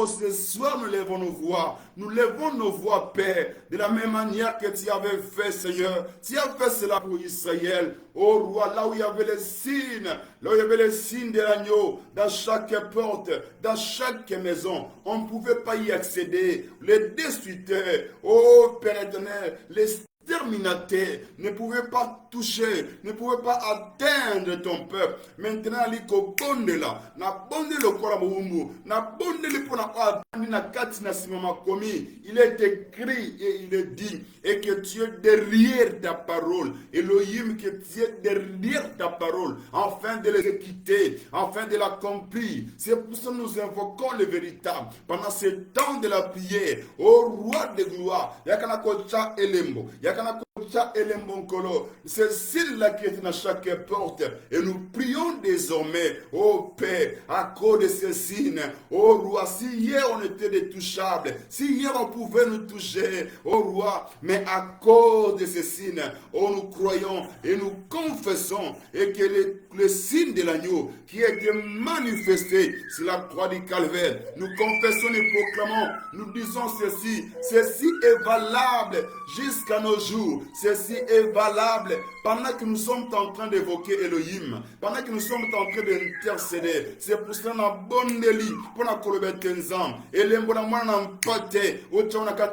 Oh, ce soir, nous lèvons nos voix. Nous lèvons nos voix, Père, de la même manière que tu avais fait, Seigneur. Tu as fait cela pour Israël. Oh, roi, là où il y avait les signes, là où il y avait les signes de l'agneau, dans chaque porte, dans chaque maison, on ne pouvait pas y accéder. Les destructeurs, oh, Père éternel, les terminateur ne pouvait pas toucher, ne pouvait pas atteindre ton peuple. Maintenant, liko bonde là, na bonde le kola mumbu, na bonde le pona atteindre na kati na simama komi. Il est écrit et il est dit, et que tu es derrière ta parole, Elohim, que tu es derrière ta parole, afin de l'exécuter, afin de l'accomplir. C'est pour ça que nous invoquons le véritable pendant ce temps de la prière, au roi de gloire. Yakana kocha elembo. C'est celle-là qui est dans chaque porte. Et nous prions désormais, ô Père, à cause de ces signes, ô roi, si hier on était détouchables, si hier on pouvait nous toucher, ô roi, mais à cause de ces signes, oh, nous croyons et nous confessons et que le signe de l'agneau qui a été manifesté sur la croix du Calvaire, nous confessons et proclamons, nous disons ceci est valable jusqu'à nos jours. Ceci est valable pendant que nous sommes en train d'évoquer Elohim, pendant que nous sommes en train d'intercéder. C'est pour cela que nous avons bon délit pour nous colober tenzam. Et les gens qui ont pâté, au temps où nous avons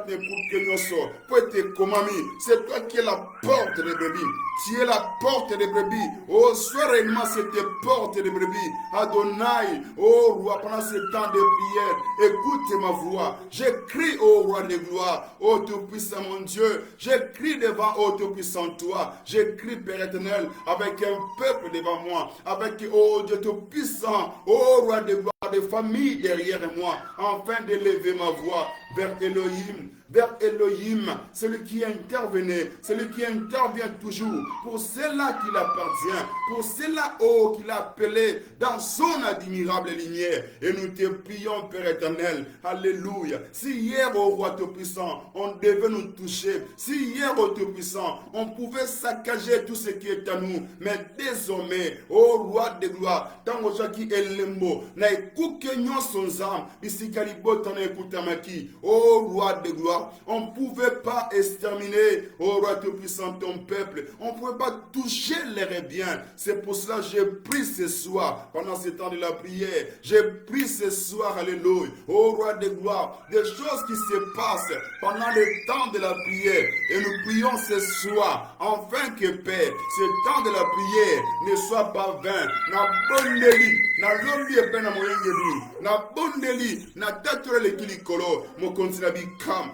c'est toi qui es la porte des brebis. Tu es la porte des brebis. Oh, sois réellement cette porte des brebis. Adonai, oh roi, pendant ce temps de prière, écoute ma voix. J'écris au roi de gloire, ô tout-puissant mon Dieu. J'écris devant, ô tout-puissant toi. J'écris, Père éternel, avec un peuple devant moi. Avec, ô Dieu tout-puissant, ô roi de gloire, des familles derrière moi. Afin d'élever ma voix vers Elohim. Vers Elohim, celui qui intervenait, celui qui intervient toujours, pour cela qu'il appartient, pour cela, oh, qu'il a appelé dans son admirable lumière. Et nous te prions, Père éternel, alléluia. Si hier, oh roi Tout-Puissant, on devait nous toucher, si hier, oh Tout-Puissant, on pouvait saccager tout ce qui est à nous, mais désormais, oh roi de gloire, tant que Jackie et Lembo, na écouté son âme, ici Kalibot, na écouté Maki, oh roi de gloire. On ne pouvait pas exterminer, ô roi tout-puissant, ton peuple. On ne pouvait pas toucher les biens. C'est pour cela que j'ai pris ce soir, pendant ce temps de la prière, j'ai pris ce soir, alléluia, ô roi de gloire, des choses qui se passent pendant le temps de la prière. Et nous prions ce soir, afin que, Père, ce temps de la prière ne soit pas vain. Na bondeli, na lombi et peine à moyengebi, na bondeli, na tature le kilikolo, mon continent bikam,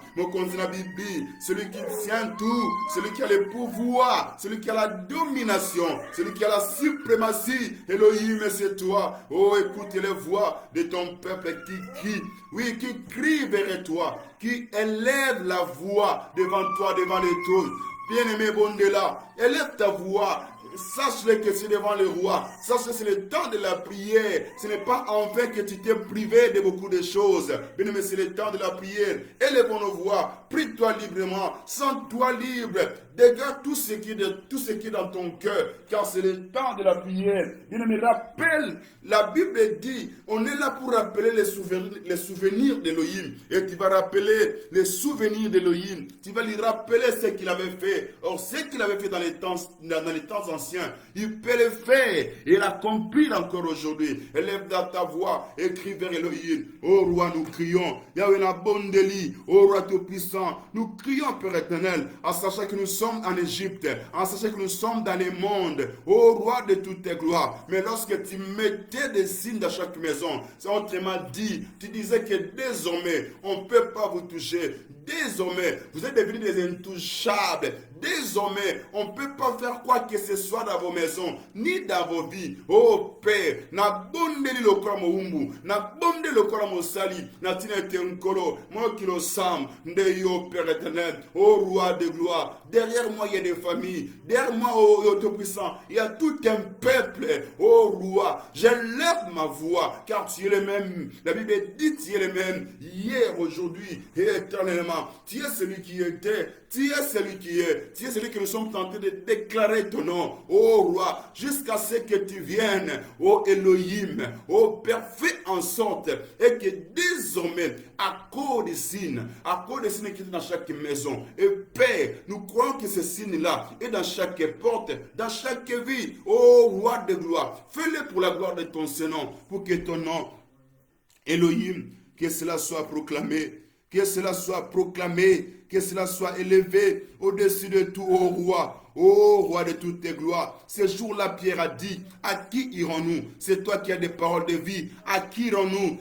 celui qui tient tout, celui qui a le pouvoir, celui qui a la domination, celui qui a la suprématie. Elohim, c'est toi. Oh, écoute les voix de ton peuple qui crie. Oui, qui crie vers toi, qui élève la voix devant toi, devant les trônes. Bien-aimé Bondela, élève ta voix. Sache-le que c'est devant le roi. Sache que c'est le temps de la prière. Ce n'est pas en vain que tu t'es privé de beaucoup de choses. Bien, mais c'est le temps de la prière. Élevons nos voix. Prie-toi librement. Sens-toi libre. Dégage tout ce qui est dans ton cœur. Car c'est le temps de la prière. Bien, mais rappelle. La Bible dit, on est là pour rappeler les souvenirs d'Elohim. Et tu vas rappeler les souvenirs d'Elohim. Tu vas lui rappeler ce qu'il avait fait. Or, ce qu'il avait fait dans les temps anciens, il peut le faire et l'accomplir encore aujourd'hui. Élève dans ta voix, écris vers Elohim. Ô roi, nous crions. Yahweh la bonne délit. Ô roi tout-puissant, nous crions, Père éternel, en sachant que nous sommes en Égypte, en sachant que nous sommes dans les mondes. Ô roi de toutes tes gloires. Mais lorsque tu mettais des signes dans chaque maison, c'est autrement dit, tu disais que désormais, on ne peut pas vous toucher. Désormais, vous êtes devenus des intouchables. Désormais, on ne peut pas faire quoi que ce soit dans vos maisons, ni dans vos vies. Oh Père, na bondeli le corps moumbu, na bondeli le corps mosali, na tinete nkolo, moi qui le sam, ndeyo Père éternel, oh roi de gloire. Derrière moi, il y a des familles. Derrière moi, oh Tout-Puissant, il y a tout un peuple. Oh roi, j'élève ma voix, car tu es le même. La Bible dit tu es le même, hier, aujourd'hui et éternellement. maintenant. Tu es celui qui était, tu es celui qui est, tu es celui que nous sommes tentés de déclarer ton nom, ô roi, jusqu'à ce que tu viennes, ô Elohim, ô Père, fais en sorte et que désormais, à cause des signes qui sont dans chaque maison, et Père, nous croyons que ces signes-là est dans chaque porte, dans chaque vie, ô roi de gloire, fais-le pour la gloire de ton Seigneur, pour que ton nom, Elohim, que cela soit proclamé, que cela soit proclamé, que cela soit élevé au-dessus de tout, ô roi de toutes tes gloires. Ce jour-là, Pierre a dit, à qui irons-nous? C'est toi qui as des paroles de vie. À qui irons-nous?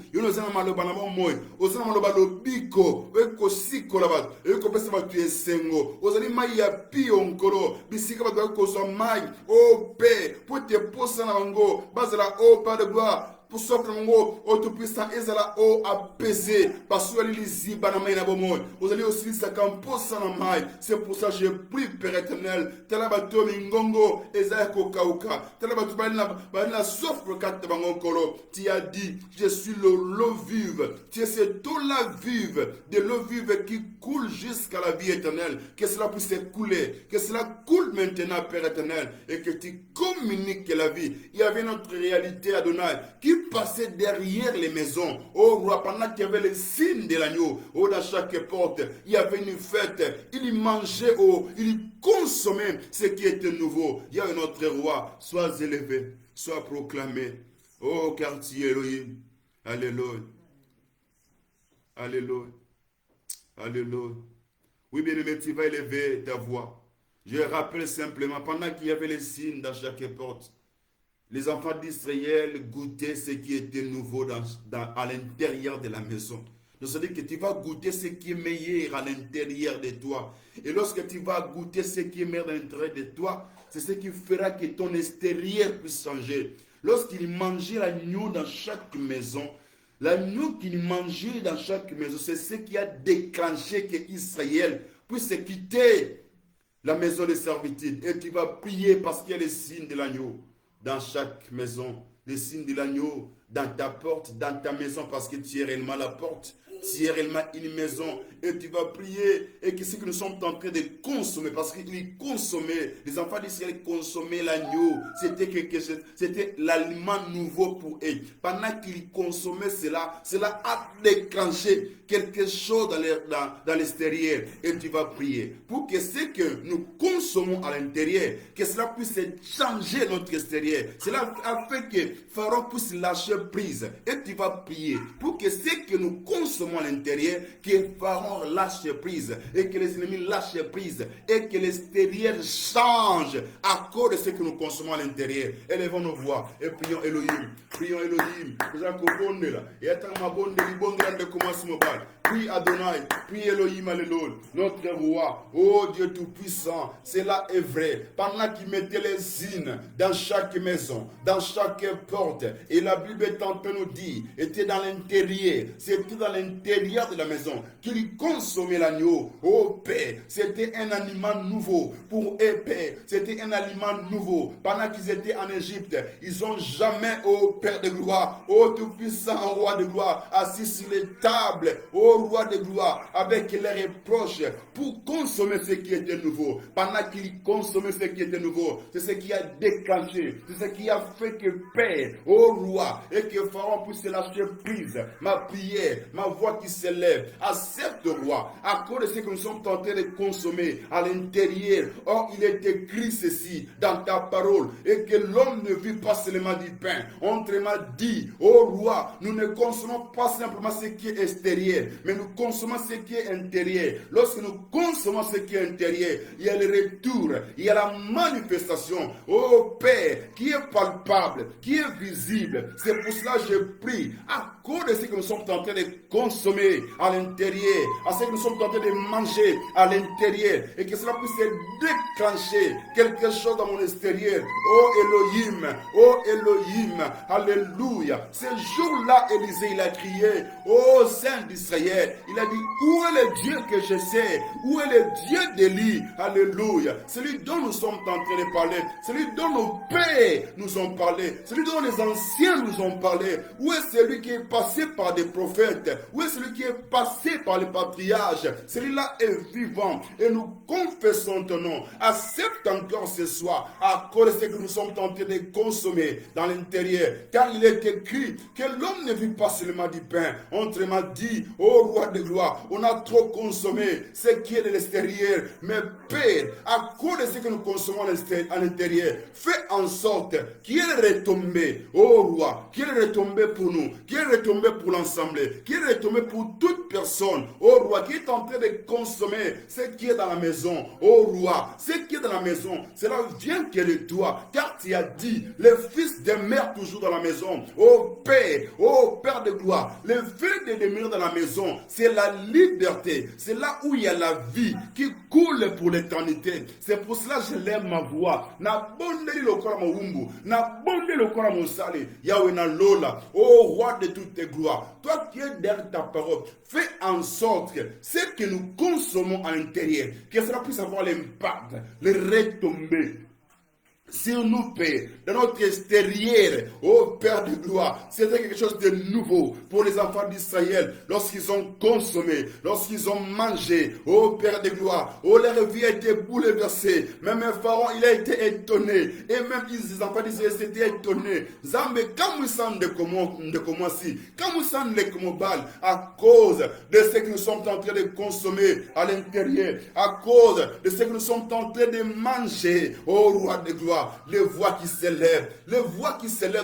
Oh Père, pour te poser en basera au pas de gloire. Pour ça que nous au tout-puissant ezala au apaisé parce que les ziba na maina bomoy vous allez aussi ça campo sanamai. C'est pour ça que j'ai pris Père éternel talabato mingongo ezako kauka talabato bana sauf le kat bangokolo. Tu as dit je suis l'eau vive, tu es cette eau la vive, de l'eau vive qui coule jusqu'à la vie éternelle, que cela puisse couler, que cela coule maintenant Père éternel et que tu communiques la vie. Il y avait notre réalité Adonai qui passait derrière les maisons. Oh roi, pendant qu'il y avait les signes de l'agneau, oh dans chaque porte, il y avait une fête. Il y mangeait, oh, il consommait ce qui était nouveau. Il y a notre roi, sois élevé, sois proclamé. Oh quartier Elohim, alléluia, alléluia, alléluia. Oui bien aimé, tu vas élever ta voix. Je rappelle simplement, pendant qu'il y avait les signes dans chaque porte, les enfants d'Israël goûtaient ce qui était nouveau à l'intérieur de la maison. Donc, ça veut dire que tu vas goûter ce qui est meilleur à l'intérieur de toi. Et lorsque tu vas goûter ce qui est meilleur à l'intérieur de toi, c'est ce qui fera que ton extérieur puisse changer. Lorsqu'il mangeait l'agneau dans chaque maison, l'agneau qu'il mangeait dans chaque maison, c'est ce qui a déclenché que Israël puisse quitter la maison de servitude. Et tu vas prier parce qu'il y a les signes de l'agneau dans chaque maison, les signes de l'agneau dans ta porte, dans ta maison, parce que tu es réellement la porte, tu es réellement une maison, et tu vas prier, et que ce que nous sommes en train de consommer, parce qu'ils consommaient, les enfants d'Israël consommaient l'agneau, c'était quelque chose, c'était l'aliment nouveau pour eux. Pendant qu'ils consommaient cela, cela a déclenché quelque chose dans l'extérieur, et tu vas prier, pour que ce que nous consommons à l'intérieur, que cela puisse changer notre extérieur. Cela a fait que Pharaon puisse lâcher prise, et tu vas prier, pour que ce que nous consommons à l'intérieur, que Pharaon lâche prise, et que les ennemis lâchent prise, et que l'extérieur change à cause de ce que nous consommons à l'intérieur. Élevons nos voix et prions Elohim. Prions Elohim. Prie Adonai, prie Elohim, alléluia, notre roi, oh Dieu tout-puissant, cela est vrai. Pendant qu'il mettait les signes dans chaque maison, dans chaque porte, et la Bible est en train de nous dire, était dans l'intérieur, c'était dans l'intérieur de la maison, qu'il consommait l'agneau. Oh Père, c'était un aliment nouveau pour eux, Père, c'était un aliment nouveau. Pendant qu'ils étaient en Égypte, ils n'ont jamais, oh Père de gloire, oh tout-puissant roi de gloire, assis sur les tables, oh roi de gloire, avec les reproches pour consommer ce qui était nouveau. Pendant qu'il consommait ce qui était nouveau, c'est ce qui a déclenché, c'est ce qui a fait que Père, ô roi, et que Pharaon puisse lâcher prise. Ma prière, ma voix qui s'élève, accepte roi, à cause de ce que nous sommes tentés de consommer à l'intérieur. Or, il est écrit ceci dans ta parole, et que l'homme ne vit pas seulement du pain. On te m'a dit, ô roi, nous ne consommons pas simplement ce qui est extérieur, mais nous consommons ce qui est intérieur. Lorsque nous consommons ce qui est intérieur, il y a le retour, il y a la manifestation, ô Père, qui est palpable, qui est visible. C'est pour cela que je prie, à cause de ce que nous sommes en train de consommer à l'intérieur, à ce que nous sommes en train de manger à l'intérieur, et que cela puisse déclencher quelque chose dans mon extérieur. Oh Elohim, alléluia. Ce jour-là, Élisée, il a crié, ô Saint d'Israël, prière. Il a dit, où est le Dieu que je sais? Où est le Dieu d'Élie? Alléluia. Celui dont nous sommes en train de parler, celui dont nos pères nous ont parlé, celui dont les anciens nous ont parlé. Où est celui qui est passé par des prophètes? Où est celui qui est passé par les patriarches? Celui-là est vivant et nous confessons ton nom. Accepte encore ce soir à cause de ce que nous sommes tentés de consommer dans l'intérieur. Car il est écrit que l'homme ne vit pas seulement du pain. Autrement dit, ô roi de gloire, on a trop consommé ce qui est de l'extérieur. Mais Père, à cause de ce que nous consommons à l'intérieur, fais en sorte qu'il y ait des retombées, ô roi, qu'il y ait des retombées pour nous, qu'il y ait des retombées pour l'ensemble, qu'il y ait des retombées pour toute personne, ô roi, qui est en train de consommer ce qui est dans la maison, ô roi, ce qui est dans la maison, cela vient que de toi, car tu as dit, les fils demeurent toujours dans la maison, ô Père de gloire, le fait de demeurer dans la maison, c'est la liberté, c'est là où il y a la vie qui coule pour l'éternité. C'est pour cela que je lève ma voix. Na bonde le kora mo wumbu, na bonde le kora mo sale, Yahweh na lola, ô roi de toutes tes gloires. Toi qui es derrière ta parole, fais en sorte que ce que nous consommons à l'intérieur, que cela puisse avoir l'impact, les retombées sur nous, Père, dans notre extérieur, ô Père de gloire. C'était quelque chose de nouveau pour les enfants d'Israël lorsqu'ils ont consommé, lorsqu'ils ont mangé, ô Père de gloire. Oh, leur vie a été bouleversée. Même un pharaon, il a été étonné. Et même les enfants d'Israël s'étaient étonnés. Zambe, quand nous sommes de comment si, quand nous sommes de comment bal, à cause de ce que nous sommes en train de consommer à l'intérieur, à cause de ce que nous sommes en train de manger, ô roi de gloire. Les voix qui s'élèvent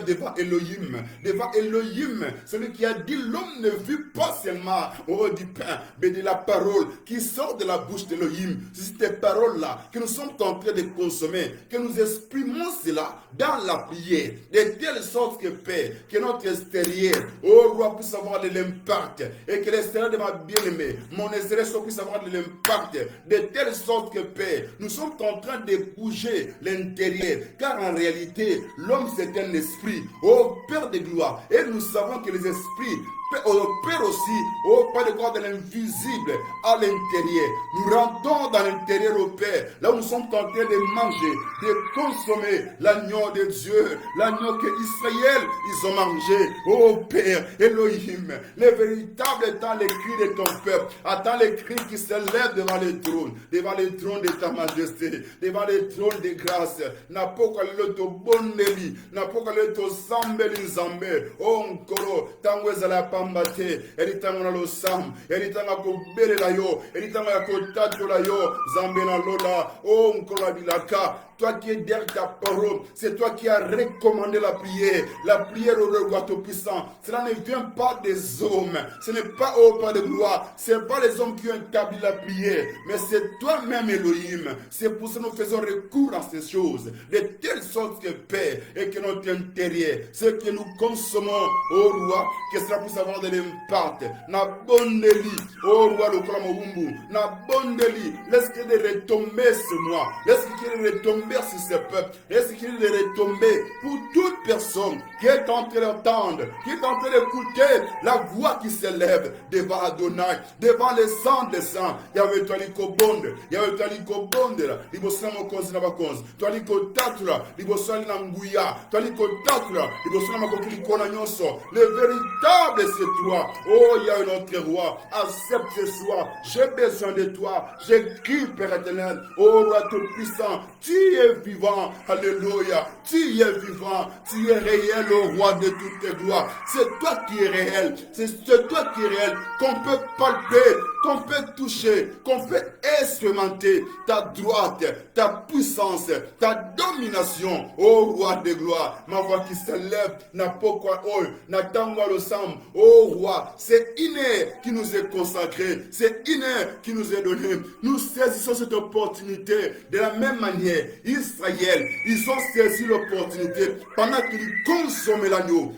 devant Elohim, celui qui a dit l'homme ne vit pas seulement du pain, mais de la parole qui sort de la bouche d'Elohim. C'est cette parole-là que nous sommes en train de consommer, que nous exprimons cela dans la prière, de telle sorte que Père, que notre extérieur, ô roi, puisse avoir de l'impact, et que l'extérieur de ma bien-aimée, mon extérieur puisse avoir de l'impact, de telle sorte que Père, nous sommes en train de bouger l'intérieur. Car en réalité, l'homme c'est un esprit, ô Père de gloire. Et nous savons que les esprits opèrent aussi, ô Père de gloire, de l'invisible à l'intérieur. Nous rentrons dans l'intérieur, ô Père, là où nous sommes en train de manger, de consommer l'agneau de Dieu, l'agneau que Israël, ils ont mangé. Ô Père, Elohim, les véritables dans les cris de ton peuple, attends les cris qui s'élèvent devant le trône de ta majesté, devant le trône de grâce. Napokalelo to bondeli, napokalelo to sambeli zambe, o nkoro, tango ezala pambate, eritanga na lo sam, eritanga ko belela yo, eritanga ko tatola yo, zambe na lola, o nkoro bilaka. Toi qui es derrière ta parole, c'est toi qui as recommandé la prière au roi tout-puissant. Cela ne vient pas des hommes, ce n'est pas au Père de gloire, ce n'est pas les hommes qui ont établi la prière, mais c'est toi-même Elohim. C'est pour ça que nous faisons recours à ces choses, de telle sorte que Père, et que notre intérieur, ce que nous consommons au roi, que cela puisse avoir de l'impact. Na bondeli, au roi le Kramobumbu, na bondeli, laisse qu'il y ait des retombées sur moi, laisse qu'il y ait des retombées sur ce peuple, laisse qu'il y ait des retombées pour toute personne qui est en train d'entendre, qui est en train d'écouter la voix qui s'élève devant Adonai, devant les sangs des saints. Yahweh Toliko Bonde, Yahweh Toliko Bonde, Libosama Konzi Nabakonzi, Toliko Tatula, Libosali Nanguya, Toliko Tatula, Libosama Kokiliko Nanyoso. Le véritable c'est toi. Oh Yahweh notre roi, accepte ce soir. J'ai besoin de toi. J'écris Père éternel. Oh roi tout puissant, tu es vivant. Alléluia. Tu es vivant. Tu es réel, ô roi de toutes tes gloires. C'est toi qui es réel. C'est toi qui es réel. Qu'on peut palper, qu'on peut toucher, qu'on peut expérimenter ta droite, ta puissance, ta domination, ô roi de gloire. Ma voix qui s'élève n'a pas quoi, oh, n'a tangwa le sam, ô roi. C'est inné qui nous est consacré. C'est inné qui nous est donné. Nous saisissons cette opportunité de la même manière Israël, ils ont saisi l'opportunité. Pendant qu'ils consommaient l'agneau,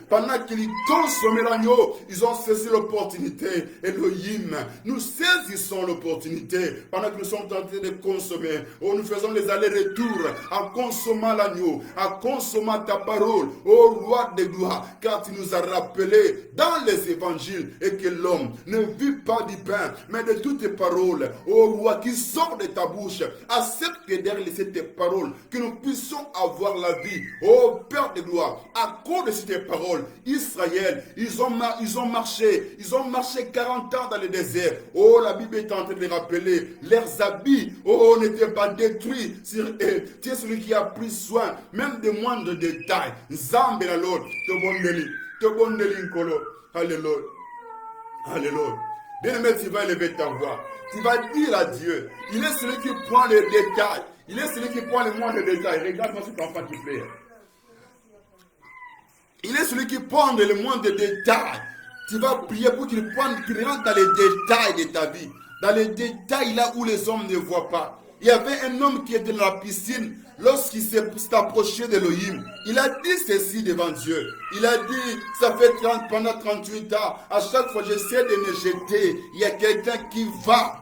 ils ont saisi l'opportunité. Elohim, nous saisissons l'opportunité. Pendant que nous sommes en train de consommer, nous faisons les allers-retours en consommant l'agneau, en consommant ta parole, ô roi de gloire, car tu nous as rappelé dans les évangiles et que l'homme ne vit pas du pain, mais de toutes tes paroles, ô roi, qui sort de ta bouche. Accepte derrière tes paroles, que nous puissions avoir la vie. Ô Père de gloire, à cause de ces paroles, Israël, ils ont marché 40 ans dans le désert. Oh, la Bible est en train de rappeler, leurs habits, oh, n'étaient pas détruits sur eux. Tu es celui qui a pris soin, même des moindres détails. Zambe la Lord, te bondeli nkolo. Alléluia. Alléluia. Bien-aimé, tu vas élever ta voix. Tu vas dire à Dieu, il est celui qui prend les détails. Il est celui qui prend les moindres détails. Regarde-moi cet enfant qui pleure. Il est celui qui prend les moindres détails. Tu vas prier pour qu'il rentre dans les détails de ta vie. Dans les détails là où les hommes ne voient pas. Il y avait un homme qui était dans la piscine. Lorsqu'il s'est approché d'Elohim, il a dit ceci devant Dieu. Il a dit, ça fait pendant 38 ans, à chaque fois j'essaie de me jeter, il y a quelqu'un qui va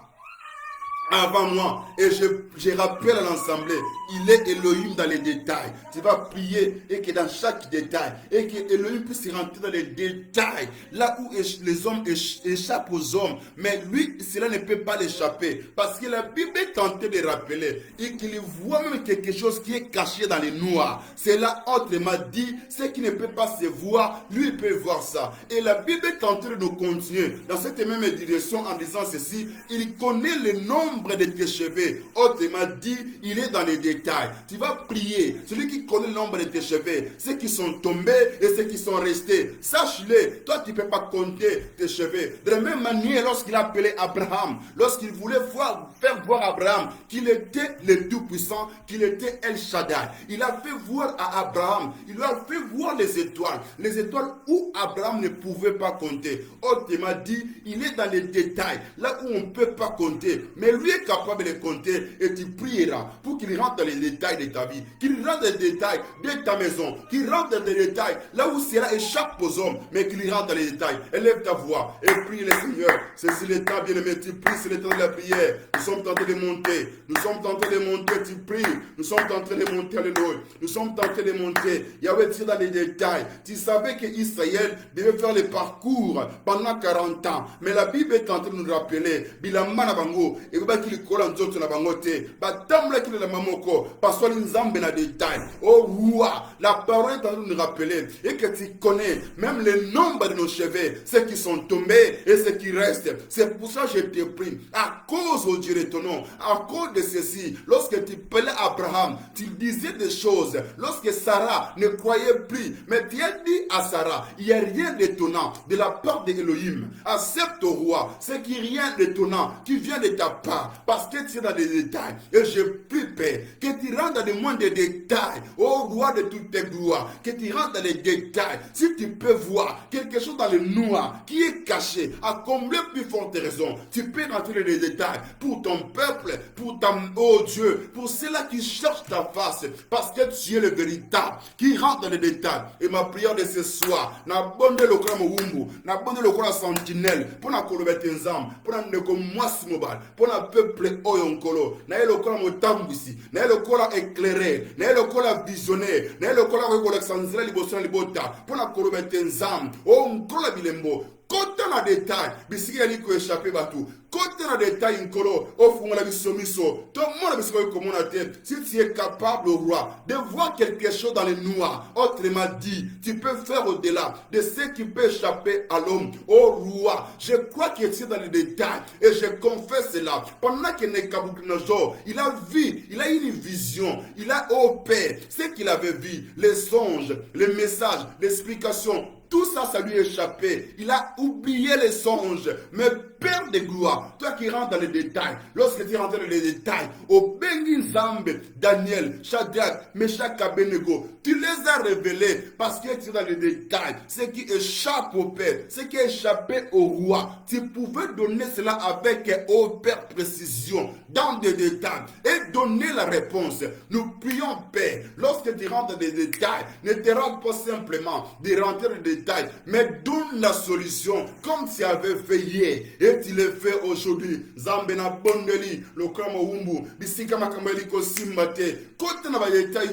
avant moi. Et je rappelle à l'assemblée, il est Elohim dans les détails. Tu vas prier et que dans chaque détail, et que Elohim puisse rentrer dans les détails, là où les hommes échappent aux hommes. Mais lui, cela ne peut pas l'échapper. Parce que la Bible est tentée de rappeler, et qu'il voit même quelque chose qui est caché dans les noirs. C'est là, autrement dit, ce qui ne peut pas se voir, lui il peut voir ça. Et la Bible est tentée de nous continuer dans cette même direction en disant ceci, il connaît le nombre de tes cheveux. Autrement dit, il est dans les détails. Tu vas prier. Celui qui connaît le nombre de tes cheveux, ceux qui sont tombés et ceux qui sont restés. Sache-le, toi tu ne peux pas compter tes cheveux. De la même manière, lorsqu'il a appelé Abraham, lorsqu'il voulait faire voir Abraham qu'il était le Tout-Puissant, qu'il était El Shaddai. Il a fait voir à Abraham, il lui a fait voir les étoiles où Abraham ne pouvait pas compter. Autrement dit, il est dans les détails, là où on ne peut pas compter. Mais lui est capable de compter et tu prieras pour qu'il rentre dans les détails de ta vie, qu'il rentre dans les détails de ta maison, qu'il rentre dans les détails là où cela échappe aux hommes, mais qu'il rentre dans les détails. Élève ta voix et prie le Seigneur. C'est le temps, bien-aimé, tu pries, c'est le temps de la prière. Nous sommes tentés de monter, tu pries. Nous sommes tentés de monter, alléluia. Nous sommes tentés de monter. Yahweh tire dans les détails. Tu savais que Israël devait faire le parcours pendant 40 ans, mais la Bible est en train de nous rappeler, Bilamana Bango, et qu'il colle en zone na bangote, batamla qu'il la mamoko, parce que nzambe na détail. Oh roi, la parole est en train de nous rappeler, et que tu connais même le nombre de nos cheveux, ceux qui sont tombés et ceux qui restent. C'est pour ça que je te prie, à cause, au Dieu de ton nom, à cause de ceci, lorsque tu parlais Abraham, tu disais des choses, lorsque Sarah ne croyait plus, mais tu as dit à Sarah, il n'y a rien d'étonnant de la part d'Elohim. Accepte au roi, ce qui est rien d'étonnant, qui vient de ta part, parce que tu es dans les détails, et je prie, Père, que tu rentres dans le monde des détails, ô roi de toutes tes gloires, que tu rentres dans les détails, si tu peux voir quelque chose dans le noir, qui est caché, à combler plus forte raison, tu peux rentrer dans les détails, pour ton peuple, pour ta, oh Dieu, pour ceux-là qui cherchent ta face, parce que tu es le véritable, qui rentre dans les détails, et ma prière de ce soir, na bonne le croix Mouumbu, na bonne le croix sentinelle, pour na kolobete nzam, pour na neko mwasi mobile, pour na peuple oyonkolo, na le croix motambisi, na le croix éclairé, na le croix visionnaire, na le croix Alexandre Liboson Libota, pour na kolobete nzam, oh nkolo bilembo. Côté dans les détails, bisiki yali ko échapper batou. Côté dans les détails nkolo, ofunga la bisomiso. Tout le monde bisiko comme on a dit, si tu es capable au roi de voir quelque chose dans le noir, autrement dit, tu peux faire au-delà de ce qui peut échapper à l'homme. Au roi, je crois qu'il est dans les détails et je confesse cela. Pendant que Nebuchadnezzar, il a vu, il a eu une vision, il a au Père, ce qu'il avait vu, les songes, les messages, l'explication. Tout ça, ça lui est échappé. Il a oublié les songes. Mais Père de gloire, toi ça qui rentre dans les détails. Lorsque tu rentres dans les détails, au Bengi Zambe, Daniel, Shadrach, Meshach, Abednego, tu les as révélés parce que tu es dans les détails. Ce qui échappe au Père, ce qui échappait au roi, tu pouvais donner cela avec Père précision, dans des détails, et donner la réponse. Nous prions, Père, lorsque tu rentres dans les détails, ne te rends pas simplement de rentrer dans les détails, mais donne la solution comme tu avais fait hier et tu le fais aujourd'hui. Zambena Bondeli, le Kramo Umbu, Bisika Makameli Kosimbate, côté na détail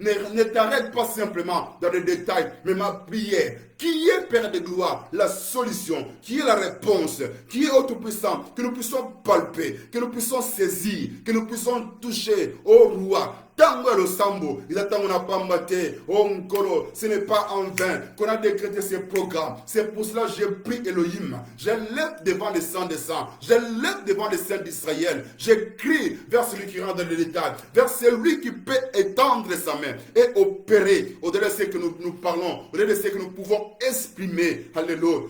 ne t'arrête pas simplement dans les détails, mais ma prière, qui est Père de gloire, la solution, qui est la réponse, qui est tout-puissant, que nous puissions palper, que nous puissions saisir, que nous puissions toucher au roi. Tango le sambo, il attend on a pas maté, oh Nkolo, ce n'est pas en vain qu'on a décrété ces programmes. C'est pour cela que j'ai pris Elohim. Je lève devant les saints des saints, je lève devant les saints d'Israël. J'écris vers celui qui rentre dans les détails, vers celui qui peut étendre sa main et opérer au-delà de ce que nous parlons, au-delà de ce que nous pouvons exprimer. Alléluia.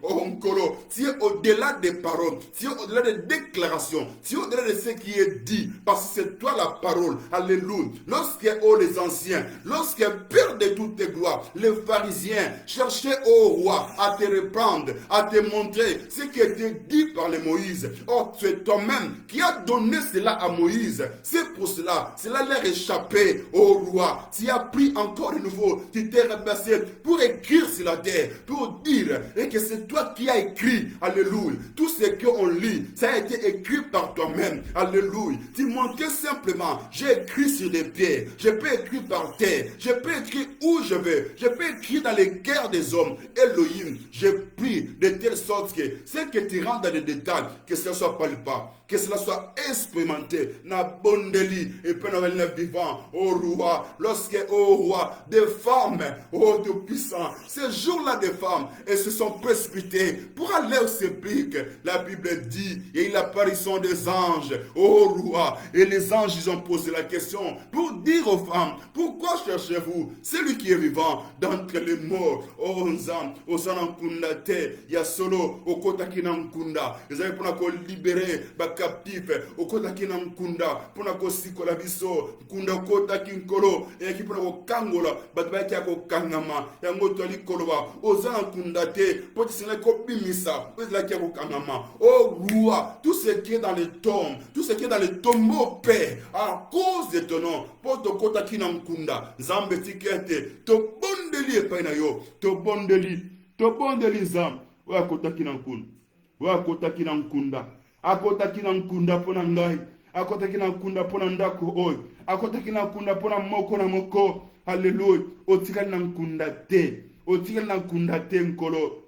Oh Nkolo, tu es au-delà des paroles, tu es au-delà des déclarations, tu es au-delà de ce qui est dit, parce que c'est toi la parole. Alléluia. Lorsque les anciens, lorsque Père de toutes tes gloires, les pharisiens cherchaient au roi à te reprendre, à te montrer ce qui était dit par les Moïse. Or, tu es toi-même qui as donné cela à Moïse. C'est pour cela leur échappait au roi. Tu as pris encore de nouveau, tu t'es repassé pour écrire sur la terre, pour dire et que c'est toi qui as écrit. Alléluia. Tout ce qu'on lit, ça a été écrit par toi-même. Alléluia. Tu manquais simplement. J'ai écrit sur des pierres, je peux écrire par terre, je peux écrire où je veux, je peux écrire dans les guerres des hommes. Elohim, j'ai pris de telle sorte que ce que tu rentres dans les détails, que ce soit palpable, que cela soit expérimenté. Na bondeli et penavel vivant, au roi, lorsque au roi, des femmes, oh de puissants, ces jours-là des femmes, elles se sont précipitées pour aller au sépulcre. La Bible dit, il y a eu l'apparition des anges, au roi, et les anges ils ont posé la question pour dire aux femmes, pourquoi cherchez-vous celui qui est vivant d'entre les morts? Oh Nzam, au Sanankundate, il y a solo, au Kotakinankunda, ils avaient pour libérer captif, au Kotakinankunda, pour la Kosikola Biso, Kunda Kotakinkolo, et qui pour la Kangola, Batbaki Kangama, Yangotoli Koloba, au Sanankundate, pour que ce n'est qu'Obimisa, pour la Kangama, oh roi, tout ce qui est dans les tombes, tout ce qui est dans les tombeaux, Père, à cause de ton nom, pour te Kotakina Nkunda, Zambe Tikete, to bondeli et painayo, to bondeli Zam, ou à Kotakina Nkunda, ou à Kotakina Nkunda, à Kotakina Nkunda Ponangai, à Kotakina Nkunda Ponandako Oi, à Kotakina Nkunda Ponamoko Namoko, Alléluia, au Tikana Nkunda Te, au Tikana Nkunda Te Nkolo.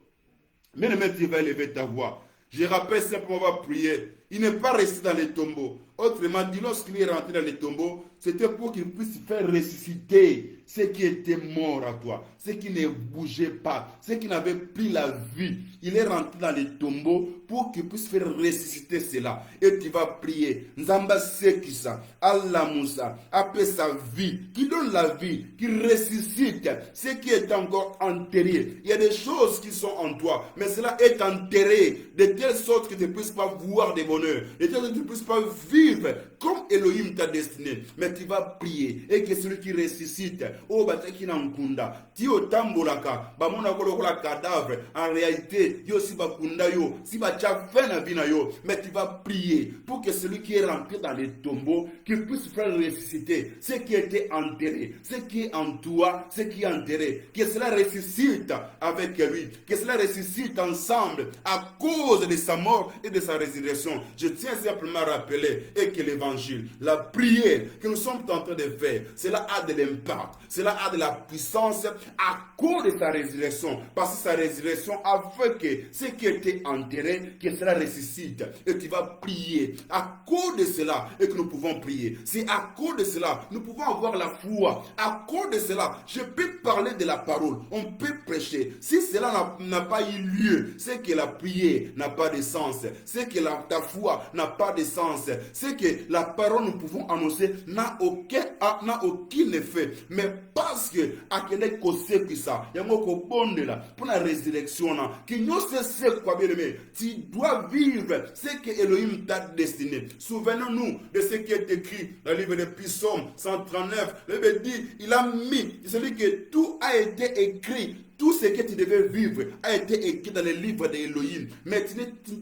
Mais le maître va élever ta voix. Je rappelle simplement, on va prier. Il n'est pas resté dans les tombeaux. Autrement dit, lorsqu'il est rentré dans les tombeaux, c'était pour qu'il puisse faire ressusciter ce qui était mort à toi, ce qui ne bougeait pas, ce qui n'avait plus la vie. Il est rentré dans les tombeaux pour qu'il puisse faire ressusciter cela. Et tu vas prier. Nzamba Sekisa, Allah Moussa, après sa vie, qui donne la vie, qui ressuscite ce qui est encore enterré. Il y a des choses qui sont en toi, mais cela est enterré de telle sorte que tu ne puisses pas voir des bonheurs, de telle sorte que tu ne puisses pas vivre comme Elohim t'a destiné. Mais tu vas prier et que celui qui ressuscite, oh bataki na nkunda, ti otambolaka, ba mona ko la cadavre, en réalité, yo si ba kunda yo, si ba cha fait na vie na yo, mais tu vas prier pour que celui qui est rentré dans les tombeaux, qu'il puisse faire ressusciter ce qui était enterré, ce qui est en toi, ce qui est enterré, que cela ressuscite avec lui, que cela ressuscite ensemble à cause de sa mort et de sa résurrection. Je tiens simplement à rappeler et que l'évangile, la prière que nous sommes en train de faire, cela a de l'impact, cela a de la puissance à cause de sa résurrection, parce que sa résurrection a fait que ce qui était enterré, que cela ressuscite. Et tu vas prier à cause de cela et que nous pouvons prier. C'est à cause de cela nous pouvons avoir la foi. À cause de cela, je peux parler de la parole, on peut prêcher. Si cela n'a pas eu lieu, c'est que la prière n'a pas de sens, c'est que ta foi n'a pas de sens, c'est que la parole nous pouvons annoncer n'a n'a aucun effet. Mais parce que à quel côté que ça, il y a un bon là pour la résurrection là, qui nous sait quoi bien aimé. Tu dois vivre ce que Elohim t'a destiné. Souvenons-nous de ce qui est écrit dans le livre de Psaume 139. Le Bible dit, il a mis, celui que tout a été écrit. Tout ce que tu devais vivre a été écrit dans le livre d'Elohim. Mais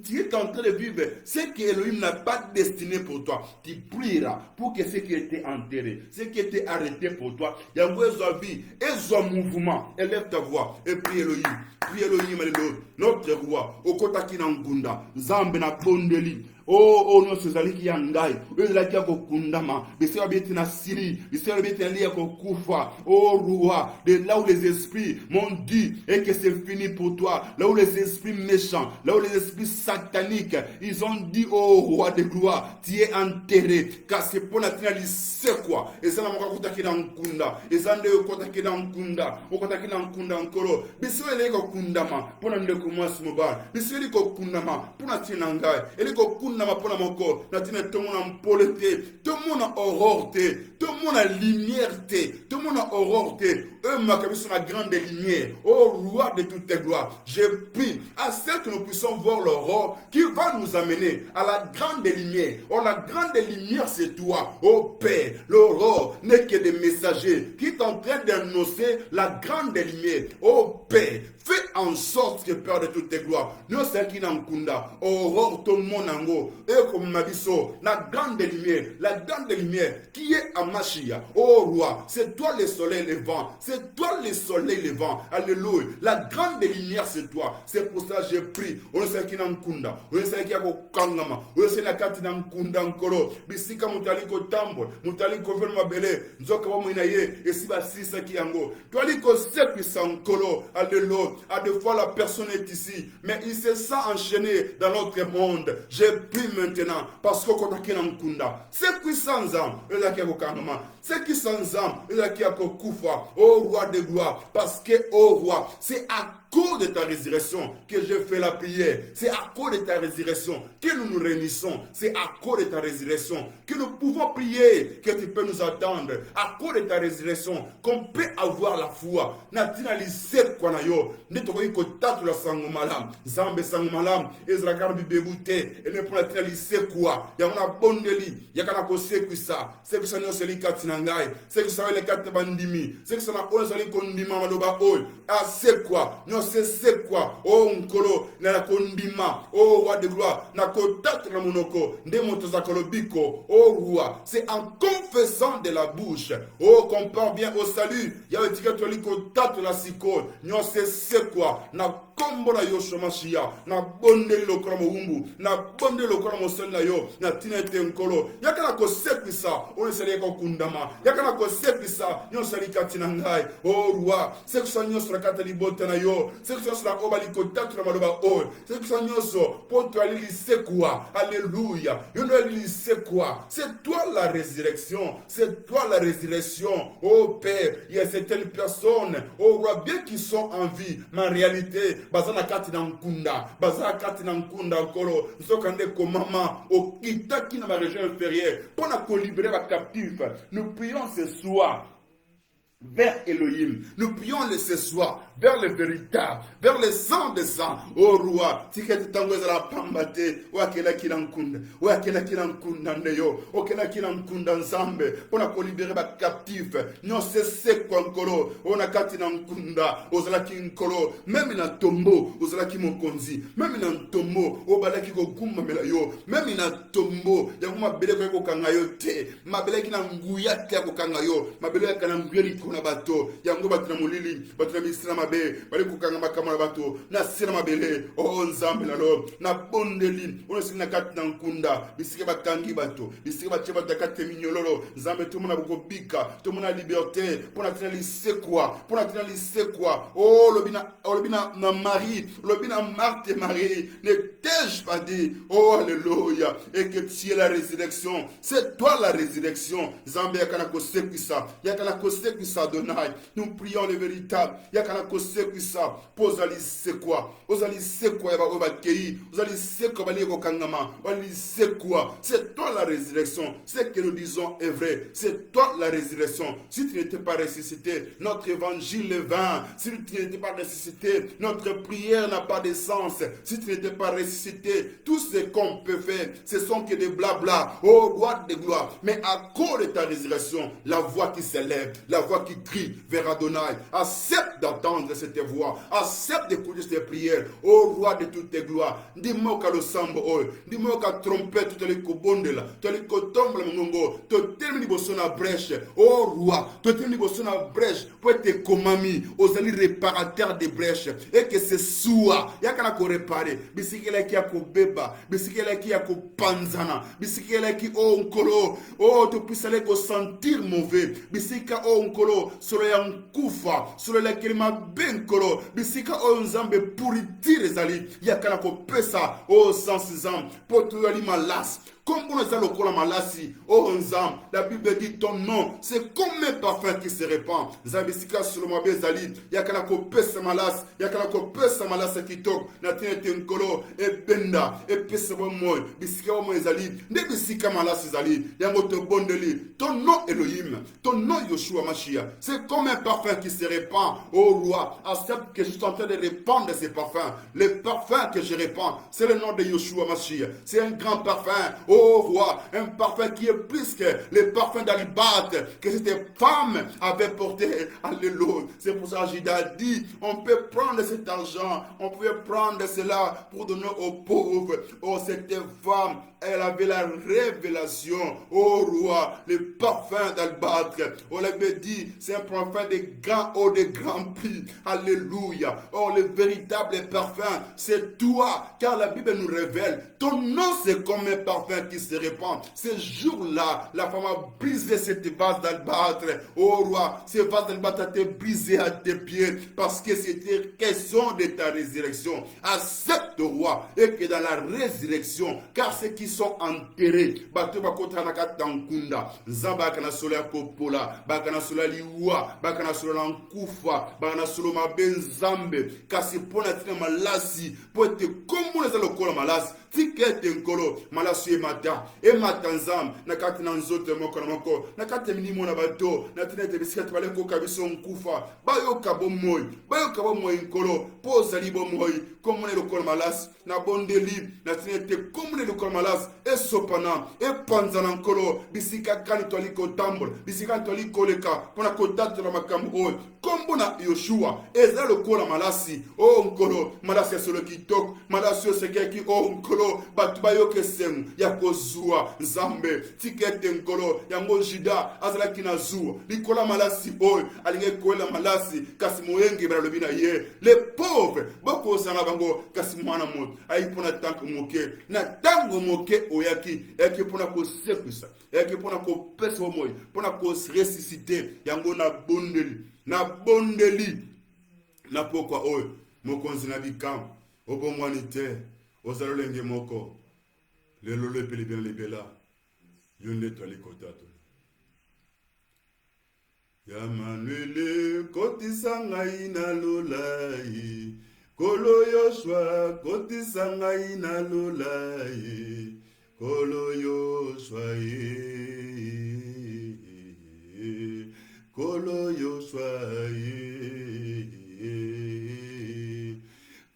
tu es en train de vivre ce que Elohim n'a pas destiné pour toi. Tu prieras pour que ce qui était enterré, ce qui était arrêté pour toi, il y a une vie et un mouvement. Élève ta voix et prie Elohim. Prie Elohim, notre roi. Okotaki na ngunda, Zambe na bondeli. Oh, non, c'est ali qui yangai. Eux là qui a kundama. Bisi abiti na Syrie. Bisi abiti na lia kufa. Oh, roi. De là où les esprits m'ont dit et que c'est fini pour toi. Là où les esprits méchants, là où les esprits sataniques, ils ont dit, oh, roi de gloire, tu es enterré. Car c'est pour la finalité, c'est quoi? Et ça n'a pas contacté dans Kunda. Et ça n'a pas contacté dans Kunda. Au contacté dans Kunda encore. Bisi ele ko kundama. Pour n'en commence mobile. Bisi ele ko kundama. Pour n'en tinangai. Ele ko kundama. Tout le monde a horreur, tout le monde a lumière, tout le monde a horreur. Eux, ma sont la grande lumière, ô roi de toutes tes gloires. Je prie à ceux que nous puissions voir l'aurore qui va nous amener à la grande lumière. Oh, la grande lumière, c'est toi, ô Père. L'aurore n'est que des messagers qui sont en train d'annoncer la grande lumière. Ô Père, fais en sorte que Père de toutes tes gloires, nous sommes qui n'en kunda, aurore tout le monde en haut. Et comme ma biso, la grande lumière qui est à Machia, oh roi, c'est toi le soleil levant, c'est toi le soleil levant, alléluia, la grande lumière c'est toi, c'est pour ça que j'ai pris, on sait qui n'en kunda, on sait qui a kangama, on sait la carte n'en kunda encore, bisika mutaliko tambo, mutaliko vel mabele, nzoka wa mwinaye, et si basisa ki yango, toi liko sepi sankolo, alléluia, à deux fois la personne est ici, mais il s'est ça enchaîné dans notre monde, j'ai pris maintenant, parce que quand on a kunda, c'est qui sans âme, il a qui a kangama, c'est qui sans âme, il a qui a koufa, ô roi de gloire, parce que ô roi, c'est à cause de ta résurrection que je fais la prière. C'est à cause de ta résurrection que nous nous réunissons. C'est à cause de ta résurrection que nous pouvons prier, que tu peux nous attendre. À cause de ta résurrection qu'on peut avoir la foi. Natina lisset kwa na yo. Netoko yiko tatu la sangumalam. Zambe sangumalam. Ezra karbi bebute. Et ne prend la lisset quoi. Yamuna bondeli. Yakana ko sekuisa. Sekuisa nyo seli katinangai. Sekuisa wele kate bandimi. Sekuisa na on seli kondima maloba oi. Ah c'est quoi? C'est quoi? Oh, nkolo, na kondima, oh, roi de gloire, na kotat na monoko, ndemoto za kolobiko, oh, roi. C'est en confessant de la bouche, oh, qu'on parvient au salut. Y'a le ticket de kotat la siko, c'est quoi? Na kombo na yo shomashia, na bonde lokora mohumbu, na bonde lokora mosel na yo, na tinete nkolo. Yakana ko sepisa, on ne sait ko kundama. Yakana ko sepisa, nyo sali katinangai, oh, roi. C'est que ça nyo sur la katalibote na yo. C'est que ça sera obaliko tatu na maloba oi. C'est que ça nyoso ponto alili c'est quoi? Alléluia. Yono alili c'est quoi? C'est toi la résurrection. C'est toi la résurrection. Oh Père, il y a certaines personnes, oh roi, bien qui sont en vie, mais en réalité, bazana kati na nkunda, bazana kati na nkunda kolo, nzokande ko mama, o kitaki na ma région inférieure, pour nous libérer la captif. Nous prions ce soir vers Elohim. Nous prions ce soir vers le véritable, vers le sang des sangs. Oh roi, si tu t'envoies à la pambate, ou à quel qui l'encunda, ou à quel qui l'encunda neyo, ou quel qui l'encunda ensemble, pour nous libérer les captifs. Nous c'est quoi encore, on a kati l'encunda, aux alaki nkolo, même in un tombeau, aux alaki mokonzi, même in un tombeau, au balaki ko gumma melayo, même in un tombeau, ya kuma bele ko kangayo te, ma bele ki na nguya te ko kangayo, ma bele ka na ngeli ko na bato, ya ngo batina mulili, batina misira mabe, bale ko kanga makama bato, na sira mabele, o nzambe na lo, na bondeli, on se na kat na nkunda, bisike bakangi bato, bisike bache batakate minyololo, nzambe tout mona boko bika, tout mona liberté, pour na tinali c'est quoi, pour na tinali c'est quoi, oh lobina na Marie, lobina Marthe et Marie, ne t'ai-je pas dit, oh alléluia, et que tu es la résurrection, c'est toi la résurrection, Zambé yakana ko sepisa, yakana ko sepisa, Adonai. Nous prions le véritable. Yakana kose kuisa. Pozali c'est quoi? Ozali c'est quoi? Yaba obakei. Ozali c'est quoi? Bali kokangama. Ozali c'est quoi? C'est toi la résurrection. Ce que nous disons est vrai. C'est toi la résurrection. Si tu n'étais pas ressuscité, notre évangile est vain. Si tu n'étais pas ressuscité, notre prière n'a pas de sens. Si tu n'étais pas ressuscité, tout ce qu'on peut faire, ce sont que des blabla. Oh, roi de gloire. Mais à cause de ta résurrection, la voix qui s'élève, la voix qui crie vers Adonai, accepte d'entendre cette voix. Accepte d'écouter cette prière. Oh, roi de toutes tes gloires. Dis-moi qu'à le sambo, dis-moi qu'à tromper toutes les kobondela, toutes les kotombe le mongo, te termine bosso na brèche. Oh, roi, te termine bosso na brèche pour être komami, aux alliés réparateurs des brèches. Et que ce soit, il y a qu'à la réparer. Bisikela qui a kobeba, bisikela qui a kopanzana, bisikela qui oh onkolo, oh tu puisses aller sentir mauvais, bisika oh onkolo, sur le kufa, sur le kelima benkolo, bisika oh nzambe pourritir les alliés, il y a qu'à la kopesa, oh sans zam, pour tout ali malas. Comme on a le malasi, oh Nzam, la Bible dit ton nom, c'est comme un parfum qui se répand. Zambisika sur le mabé zali, yakana ko pesa malas, yakana ko pesa malas qui tok, natine tenkolo, et benda, et pesa bon moy, bisika mo zali, ne bisika malas zali, yango te bondeli, ton nom Elohim, ton nom Yoshua Mashiach, c'est comme un parfum qui se répand, oh roi, accepte que je suis en train de répandre ces parfums. Le parfum que je répands, c'est le nom de Yoshua Mashiach, c'est un grand parfum. Oh roi, un parfum qui est plus que le parfum d'alibâtre que cette femme avait porté. Alléluia. C'est pour ça que Judas dit, on peut prendre cet argent, on peut prendre cela pour donner aux pauvres. Oh, cette femme, elle avait la révélation. Oh roi, le parfum d'albâtre. On l'avait dit, c'est un parfum de grands hauts, de grands prix. Alléluia. Oh, le véritable parfum, c'est toi. Car la Bible nous révèle, ton nom c'est comme un parfum qui se répand. Ce jour-là, la femme a brisé cette vase d'albâtre. Oh roi, ce vase d'albâtre a été brisé à tes pieds parce que c'était question de ta résurrection. Accepte, roi, et que dans la résurrection, car ceux qui sont enterrés, bato bakota nakatankunda, zamba kana sola popola, bakana sola liwa, bakana sola nkufa, bakana sola mabenzambe, kasi pona tina malasi, pote komo na lokola malasi. Tikete nkolo malasi e matanzam nakati na nzoto moko na moko nakati minimo na bato na tinete bisikati baleko kabiso nkufa bayo kabo moy nkolo poza libo moy komone lokolo malasi na bondeli na tinete komone lokolo malasi e sopana e panzana nkolo bisika kali toliko tambol bisika toliko leka pona kodata na makambo kombo na Yoshua eza lokolo malasi o nkolo malasi solo kitoko malasi sekeki o nkolo batu bayoke semu ya kozua nzambe tikete nkolo yango Juda azalaki na zuwa likola malasi oyo alinge koela malasi kasi moyenge bala lobina ye les pauvres boko sanga bango kasi mwana moto aipona tanko moke na tango moke oyaki eki pona ko sekusa eki pona ko pesa moyo pona ko ressusciter yango na bondeli na pokwa oyo mokonzi na bikam obomwani te ozalolenge moko lelo lepeli bien lebela yonde toli kotato ya manuele kotisa ngai na lolai kolo Yoshua kotisa ngai na lolai kolo Yoshua kolo Yoshua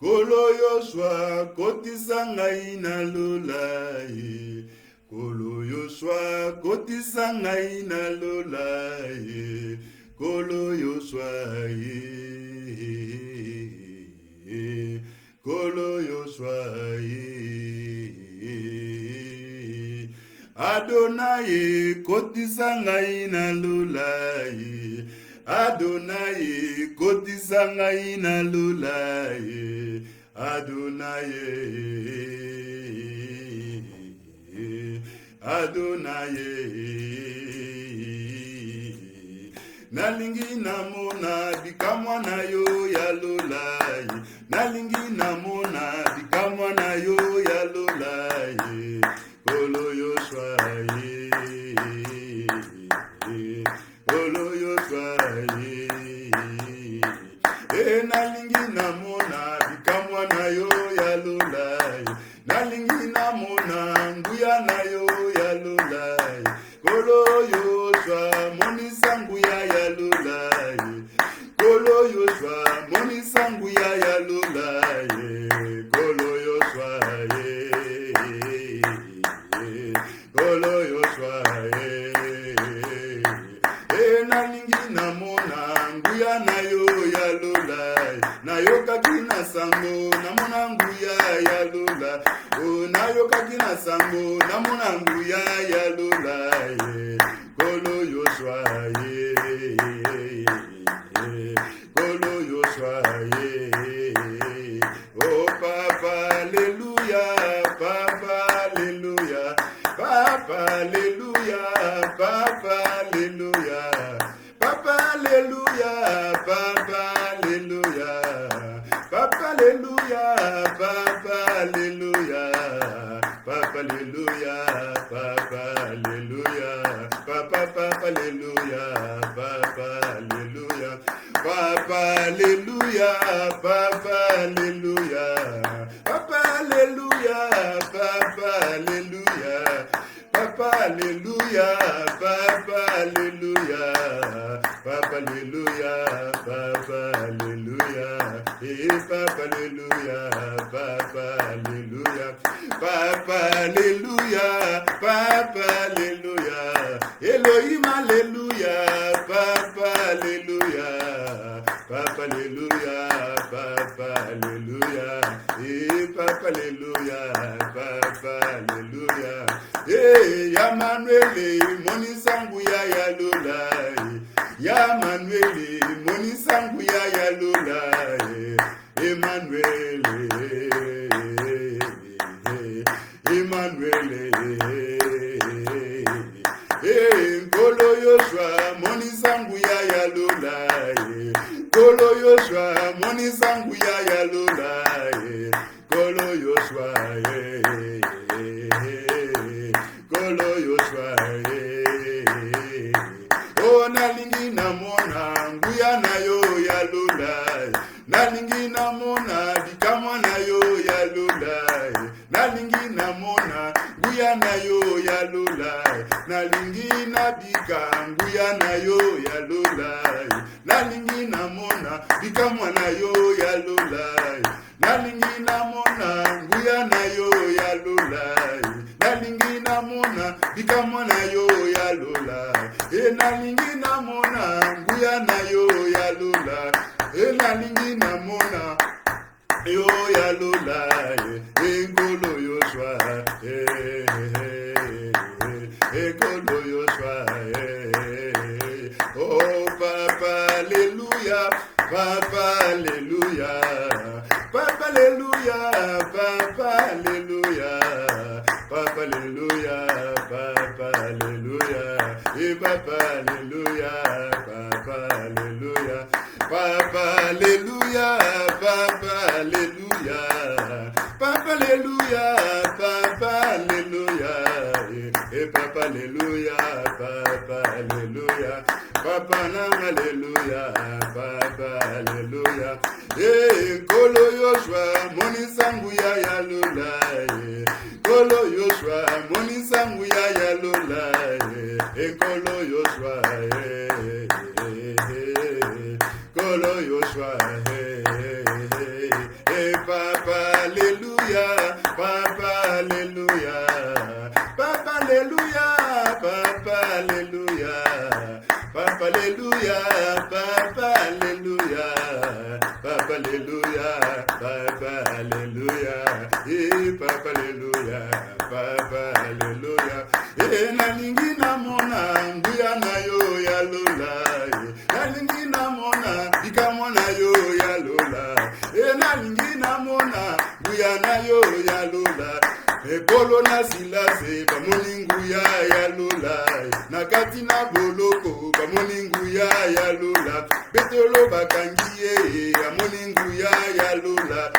kolo Yoshua kotisa ngai na lolai kolo Yoshua kotisa ngai na lolai kolo Yoshua kolo Yoshua Adonai kotisa ngai na lolai Adonai kotisa ngai na lolai Adonai Adonai nalingi namona bikamwa na yo ya lolai nalingi namona bikamwa na yo ya lolai kolo Yoshua kolo Yoshua nalingi namona nguya na yo ya lola kolo Yoshua monisa nguya ya lola kolo Yoshua monisa nguya ya lola kolo Yoshua kolo Yoshua nalingi namona nguya na yo ya lola nayoka kina sango namona nguya ya lola nayoka kina sango namona nguya ya lola kolo Yoshua kolo Yoshua oh papa hallelujah papa hallelujah papa hallelujah papa hallelujah papa hallelujah papa hallelujah papa hallelujah papa hallelujah papa hallelujah papa hallelujah papa papa hallelujah papa hallelujah papa hallelujah papa hallelujah papa hallelujah papa hallelujah papa hallelujah papa hallelujah papa hallelujah papa hallelujah papa hallelujah papa hallelujah papa hallelujah papa hallelujah Elohim hallelujah papa hallelujah papa hallelujah papa hallelujah papa hallelujah papa hallelujah ya Manuel monisa nguya ya lola ya Manuel monisa nguya ya lola Emmanuel kolo Yoshua monisa nguya ya lola kolo Yoshua monisa nguya ya lola kolo Yoshua kolo Yoshua oh nalingi namona nguya na yo ya lola nalingi namona bikamwa na yo ya lola nalingi namona nguya na yo ya lola nalingi nabika nguya na yo ya lola nalingi namona bikamwa na yo ya lola nalingi namona nguya na yo ya lola nalingi namona bikamwa na yo ya lola nalingi namona nguya na yo ya lola nalingi namona yo ya lola ngolo Yoshua ngolo Yoshua oh papa hallelujah papa hallelujah papa hallelujah papa hallelujah papa hallelujah papa hallelujah papa hallelujah papa hallelujah papa hallelujah papa hallelujah papa hallelujah papa hallelujah papa hallelujah papa hallelujah papa hallelujah papa hallelujah kolo Yoshua monisa nguya ya lola kolo Yoshua monisa nguya ya lola kolo Yoshua kolo Yoshua papa hallelujah papa hallelujah papa hallelujah papa hallelujah papa hallelujah papa hallelujah papa hallelujah papa hallelujah papa hallelujah papa hallelujah nalingi namona nguya na yo ya lola nalingi namona bikamwa na yo ya lola nalingi namona nguya na yo ya lola Polo na silase bamoni nguya ya lola nakati na boloko bamoni nguya ya lola betolo bakangiye amoni nguya ya lola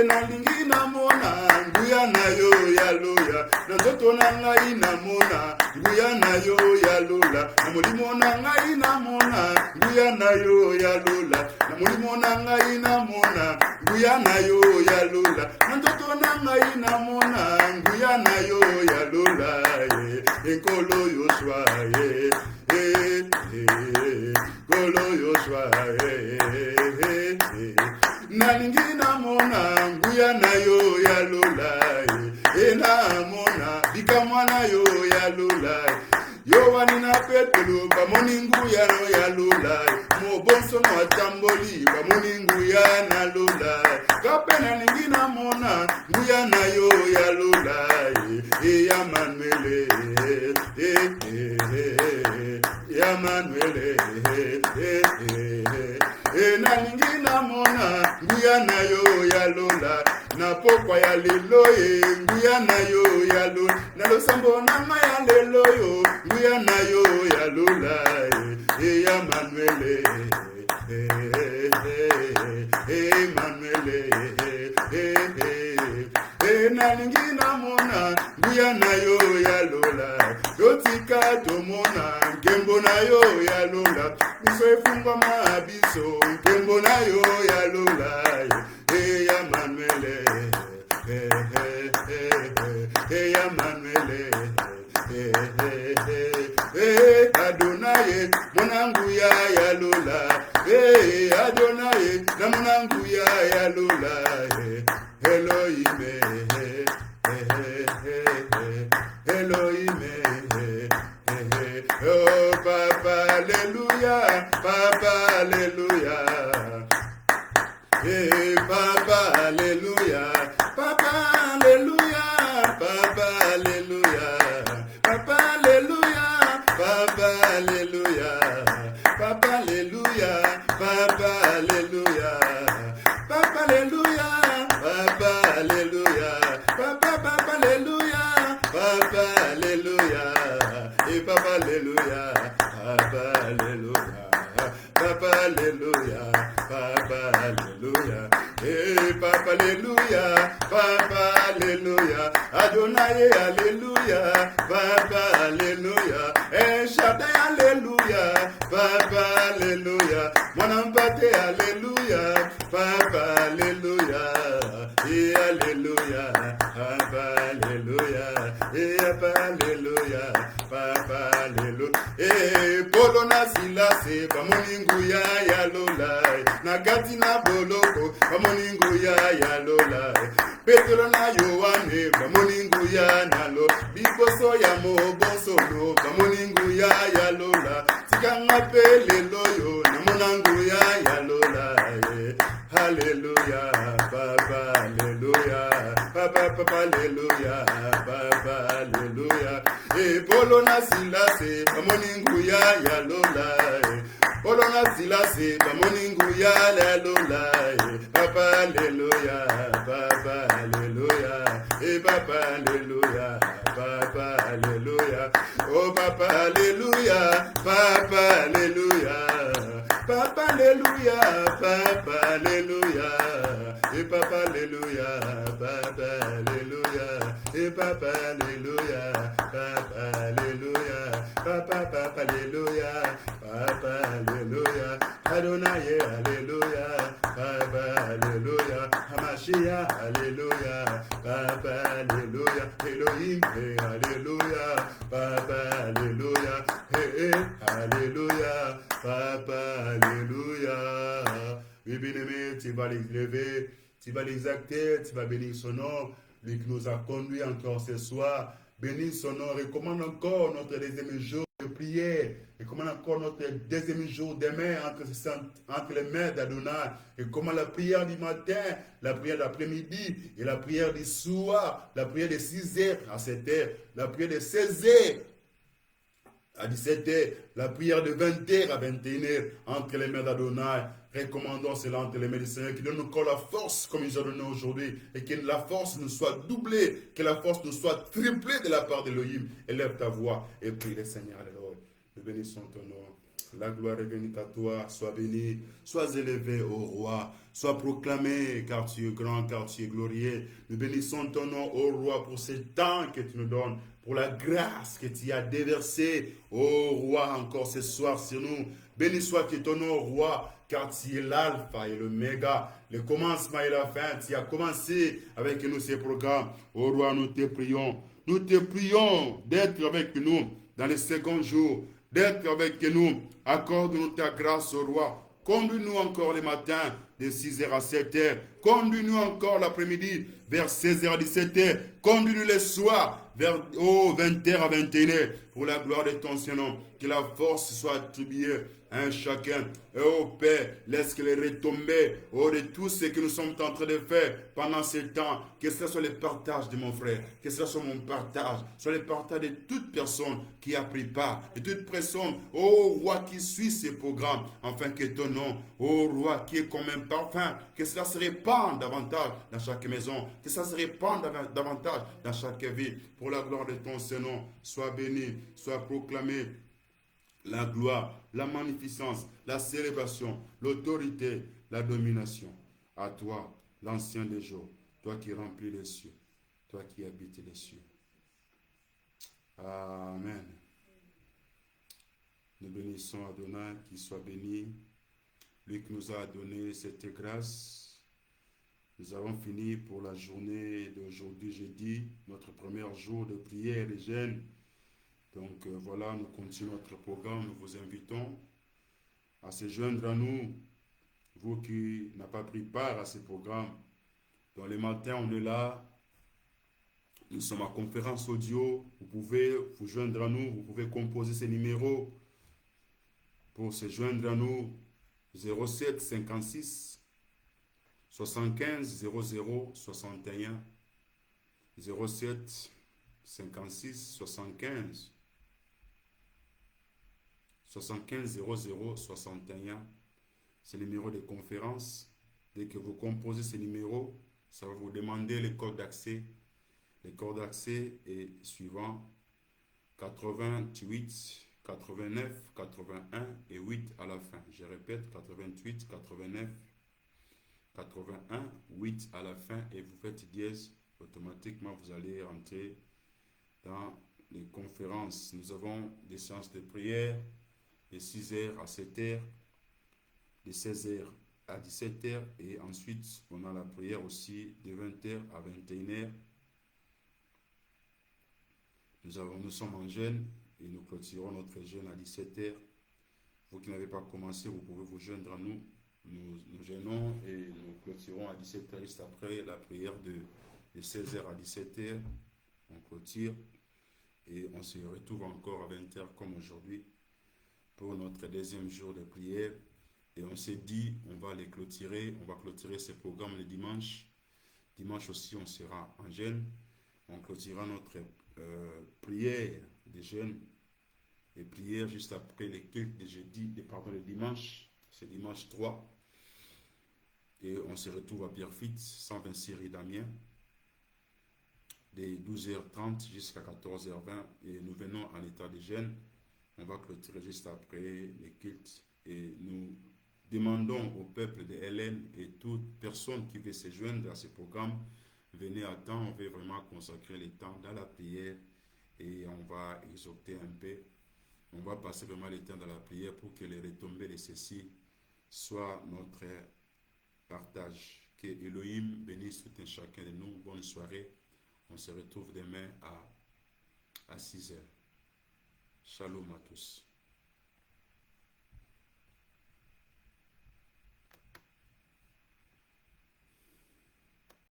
nalingi namona nguya na yo ya lola na nzoto na ngai namona nguya na yo ya lola na molimo na ngai namona nguya na yo ya lola na molimo na ngai namona nguya na yo ya lola na nzoto na ngai namona nguya na yo ya lola ekolo Yoshua kolo Yoshua nalingi namona nguya na yo ya lola enamona bikamwana yo ya lola Yohani na Petro bamoni nguya no ya lola mobonso no atamboli bamoni nguya na lola kapena ningi namona nguya na yo ya lola ya Manuele ya Manuele na ningi namona nguya na yo ya lola na pokwa ya lelo nguya na yo ya lola na losambo na ya lelo yo nguya na yo ya lola ya Manuele Manuele na ningi namona nguya na yo ya lola yotika tomona nkembo na yo ya lola biso efungwa mabiso nkembo na yo ya lola ya Manuele ya Manuele Adonai mwanangu ya lola Adonai na mwanangu ya lola Elohim Elohim oh papa alléluia papa alléluia papa alléluia papa alléluia papa alléluia papa alléluia papa alléluia papa alléluia papa alléluia papa alléluia papa alléluia papa alléluia papa alléluia et papa alléluia papa alléluia papa alléluia papa alléluia et papa alléluia papa alléluia Adonai alléluia papa alléluia et Shaddai alléluia papa alléluia mon ampate alléluia papa alléluia et alléluia papa alléluia et papa alléluia papa alléluia et Polona silase bamoninguya ya lola nagati na boloko bamoninguya ya lola Petro na Yohane bamoninguya na lo biboso ya moboso lo bamoninguya ya lola tikanga pele loyo na monanguya ya lola Alléluia papa alléluia papa papa alléluia papa alléluia et Polona silase bamoninguya ya lola Polona silase bamoninguya ya lola papa alléluia papa alléluia et papa alléluia papa alléluia oh papa alléluia papa alléluia papa alléluia papa alléluia et papa alléluia papa alléluia et papa alléluia papa alléluia papa papa alléluia papa alléluia Adonai alléluia papa alléluia Hamashia alléluia papa alléluia Elohim alléluia papa alléluia alléluia papa alléluia. Oui, bien-aimé, tu vas l'élever, tu vas l'exacter, tu vas bénir son nom, lui qui nous a conduits encore ce soir. Bénis son nom, recommande encore notre deuxième jour de prière, recommande encore notre deuxième jour demain entre les mains d'Adonai, et comment la prière du matin, la prière de l'après-midi, et la prière du soir, la prière de 6h à 7h, la prière de 16h à 17h, la prière de 20h à 21h, entre les mains d'Adonai. Recommandons cela entre les mains du Seigneur, qui donne encore la force comme il nous a donné aujourd'hui, et que la force nous soit doublée, que la force nous soit triplée de la part d'Elohim. Élève ta voix et prie le Seigneur. Alléluia. Nous bénissons ton nom. La gloire est bénie à toi. Sois béni, sois élevé au roi, sois proclamé, car tu es grand, car tu es glorieux. Nous bénissons ton nom, ô roi, pour ce temps que tu nous donnes, pour la grâce que tu as déversée, ô roi, encore ce soir sur nous. Béni soit que ton nom, roi, car tu es l'alpha et l'oméga, le commencement et la fin. Tu as commencé avec nous ces programmes. Oh roi, nous te prions. Nous te prions d'être avec nous dans les seconds jours, d'être avec nous. Accorde-nous ta grâce, au roi. Conduis-nous encore le matin de 6h à 7h. Conduis-nous encore l'après-midi vers 16h à 17h. Conduis-nous le soir vers 20h à 21h. Pour la gloire de ton Saint-Nom, que la force soit attribuée à un chacun. Et ô Père, laisse que les retombées de tout ce que nous sommes en train de faire pendant ce temps, que ce soit le partage de mon frère, que ce soit mon partage, soit le partage de toute personne qui a pris part, de toute personne, ô roi qui suit ces programmes, afin que ton nom, ô roi qui est comme un parfum, que cela se répande davantage dans chaque maison, que ça se répande davantage dans chaque vie. Pour la gloire de ton Saint-Nom, sois béni, sois proclamé la gloire, la magnificence, la célébration, l'autorité, la domination. À toi, l'ancien des jours, toi qui remplis les cieux, toi qui habites les cieux. Amen. Nous bénissons Adonai, qu'il soit béni, lui qui nous a donné cette grâce. Nous avons fini pour la journée d'aujourd'hui, jeudi, notre premier jour de prière et jeûne. Donc voilà, nous continuons notre programme. Nous vous invitons à se joindre à nous, vous qui n'avez pas pris part à ce programme. Dans les matins, on est là. Nous sommes à conférence audio. Vous pouvez vous joindre à nous. Vous pouvez composer ces numéros pour se joindre à nous. 07 56 75 00 61. 07 56 75 00 61, c'est le numéro de conférence. Dès que vous composez ce numéro, ça va vous demander le code d'accès. Le code d'accès est suivant: 88 89 81 et 8 à la fin. Je répète, 88 89 81 8 à la fin, et vous faites dièse. Automatiquement, vous allez entrer dans les conférences. Nous avons des séances de prière de 6h à 7h, de 16h à 17h, et ensuite on a la prière aussi de 20h à 21h. Nous sommes en jeûne et nous clôturons notre jeûne à 17h. Vous qui n'avez pas commencé, vous pouvez vous joindre à nous. Nous jeûnons et nous clôturons à 17h, juste après la prière de 16h à 17h. On clôture et on se retrouve encore à 20h comme aujourd'hui pour notre deuxième jour de prière. Et on s'est dit, on va les clôturer, on va clôturer ce programme le dimanche. Dimanche aussi, on sera en jeûne. On clôturera notre prière de jeûne et prière juste après les cultes de jeudi, le dimanche. C'est dimanche 3. Et on se retrouve à Pierrefitte, 126 rue d'Amiens, de 12h30 jusqu'à 14h20. Et nous venons en état de jeûne. On va clôturer juste après les cultes et nous demandons au peuple de Hélène et toute personne qui veut se joindre à ce programme, venez à temps. On veut vraiment consacrer le temps dans la prière et on va exhorter un peu. On va passer vraiment le temps dans la prière pour que les retombées de ceci soient notre partage. Que Elohim bénisse tout un chacun de nous. Bonne soirée. On se retrouve demain à 6h. Shalom à tous.